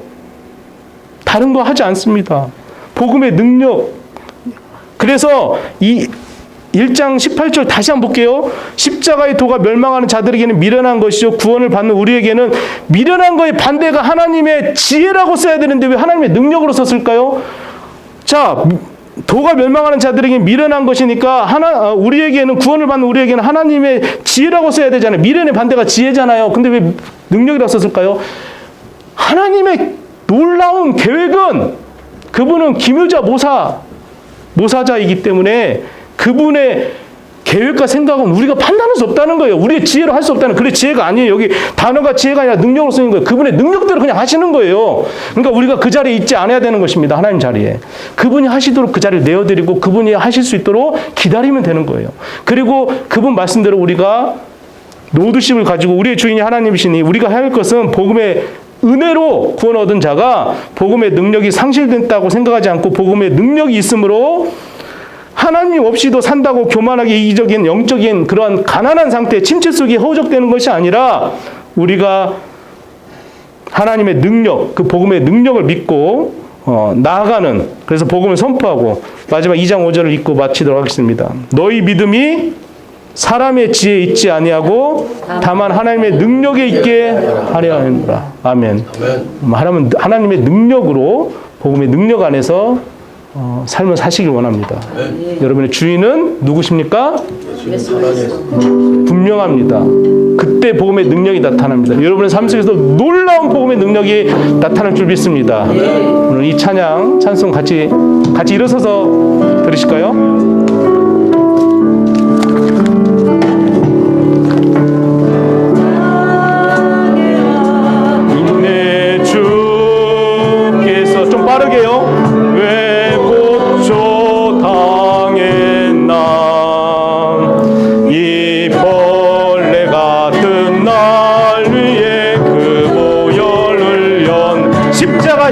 [SPEAKER 1] 다른 거 하지 않습니다. 복음의 능력. 그래서 이 1장 18절 다시 한번 볼게요. 십자가의 도가 멸망하는 자들에게는 미련한 것이요 구원을 받는 우리에게는 미련한 거의 반대가 하나님의 지혜라고 써야 되는데 왜 하나님의 능력으로 썼을까요? 자, 도가 멸망하는 자들에게 미련한 것이니까 우리에게는 구원을 받는 우리에게는 하나님의 지혜라고 써야 되잖아요. 미련의 반대가 지혜잖아요. 근데 왜 능력이라고 썼을까요? 하나님의 놀라운 계획은 그분은 기묘자 모사자이기 때문에 그분의 계획과 생각은 우리가 판단할 수 없다는 거예요. 우리의 지혜로 할 수 없다는, 그래 지혜가 아니에요. 여기 단어가 지혜가 아니라 능력으로 쓰는 거예요. 그분의 능력대로 그냥 하시는 거예요. 그러니까 우리가 그 자리에 있지 않아야 되는 것입니다. 하나님 자리에. 그분이 하시도록 그 자리를 내어드리고 그분이 하실 수 있도록 기다리면 되는 거예요. 그리고 그분 말씀대로 우리가 노드십을 가지고 우리의 주인이 하나님이시니 우리가 해야 할 것은 복음의 은혜로 구원 얻은 자가 복음의 능력이 상실됐다고 생각하지 않고 복음의 능력이 있으므로 하나님 없이도 산다고 교만하게 이기적인 영적인 그러한 가난한 상태, 침체 속에 허우적대는 것이 아니라 우리가 하나님의 능력, 그 복음의 능력을 믿고 나아가는, 그래서 복음을 선포하고 마지막 2장 5절을 읽고 마치도록 하겠습니다. 너희 믿음이 사람의 지혜에 있지 아니하고 다만 하나님의 능력에 있게 하려 하느니라. 아멘. 하나님의 능력으로, 복음의 능력 안에서 삶을 사시길 원합니다. 여러분의 주인은 누구십니까? 분명합니다. 그때 복음의 능력이 나타납니다. 여러분의 삶 속에서 놀라운 복음의 능력이 나타날 줄 믿습니다. 오늘 이 찬송 같이 일어서서 들으실까요? 내 주께서 좀 빠르게요. 왜 고초 당했나 이 벌레 같은 날 위에 그 보혈을 연 십자가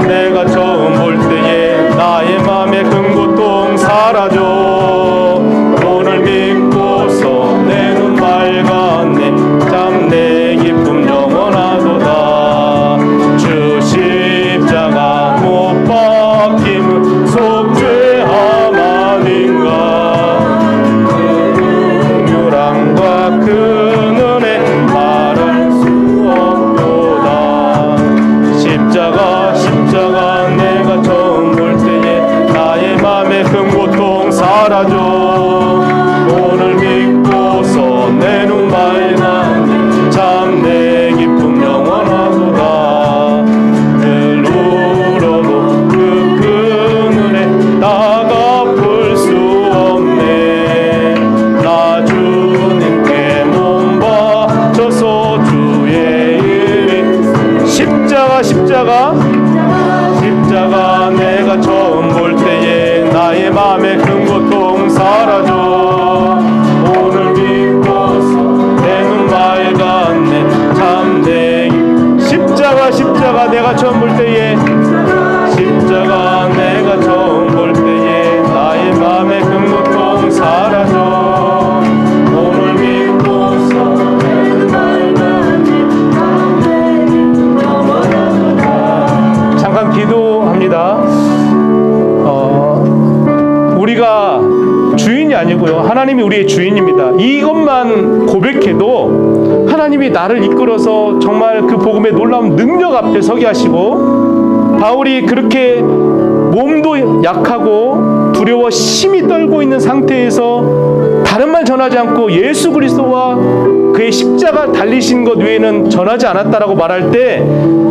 [SPEAKER 1] 내가 처음 볼 때에 나의 맘에 큰 고통 사라져 오늘 믿고서 내 눈 맑았네 참 내 기쁨 영원하도다 주 십자가 못 박힘은 속죄함 아닌가 그 긍휼함과 그 은혜 말할 수 없도다 십자가 내가 처음 볼 때에 나의 맘에 큰 고통 사라져 오늘 믿고서 내 눈 맑았네 참 내 기쁨 영원하도다 늘 울어도 그 은혜 나가 볼 수 없네 나 주님께 몸 바쳐서 주의 일이 십자가 내가 처음 볼 때에 나의 맘에 큰 고통 사라져 오늘 믿고서 내 눈 맑았네 참 내 십자가 내가 처음 볼 때에 십자가 내가 처음 볼 때에 나의 맘에 큰 고통 사라져 오늘 믿고서 내 눈 맑았네 참 내 기쁨 영원하도다 잠깐 기도합니다. 우리가 주인이 아니고요. 하나님이 우리의 주인입니다. 이것만 고백해도 하나님이 나를 이끌어서 정말 그 복음의 놀라운 능력 앞에 서게 하시고 바울이 그렇게 몸도 약하고 두려워 심히 떨고 있는 상태에서 다른 말 전하지 않고 예수 그리스도와 그의 십자가 달리신 것 외에는 전하지 않았다라고 말할 때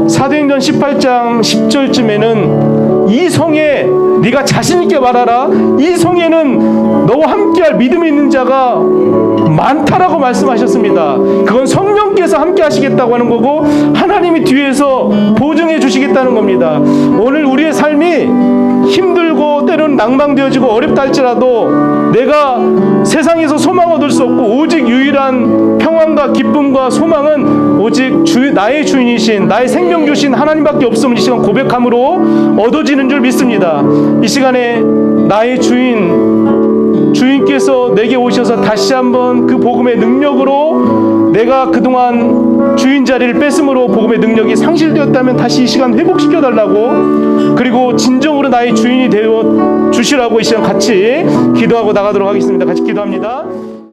[SPEAKER 1] 사도행전 18장 10절쯤에는 이 성에 네가 자신 있게 말하라 이 성에는 너와 함께할 믿음이 있는 자가 많다라고 말씀하셨습니다. 그건 성령께서 함께 하시겠다고 하는 거고 하나님이 뒤에서 보증해 주시겠다는 겁니다. 오늘 우리의 삶이 힘들고 때로는 낭망되어지고 어렵다 할지라도 내가 세상에서 소망 얻을 수 없고 오직 유일한 평안과 기쁨과 소망은 오직 나의 주인이신 나의 생명 주신 하나님밖에 없음을 이 시간 고백함으로 얻어지는 줄 믿습니다. 이 시간에 나의 주인께서 내게 오셔서 다시 한번 그 복음의 능력으로 내가 그동안 주인 자리를 뺐으므로 복음의 능력이 상실되었다면 다시 이 시간 회복시켜 달라고 그리고 진정으로 나의 주인이 되어 주시라고 이 시간 같이 기도하고 나가도록 하겠습니다. 같이 기도합니다.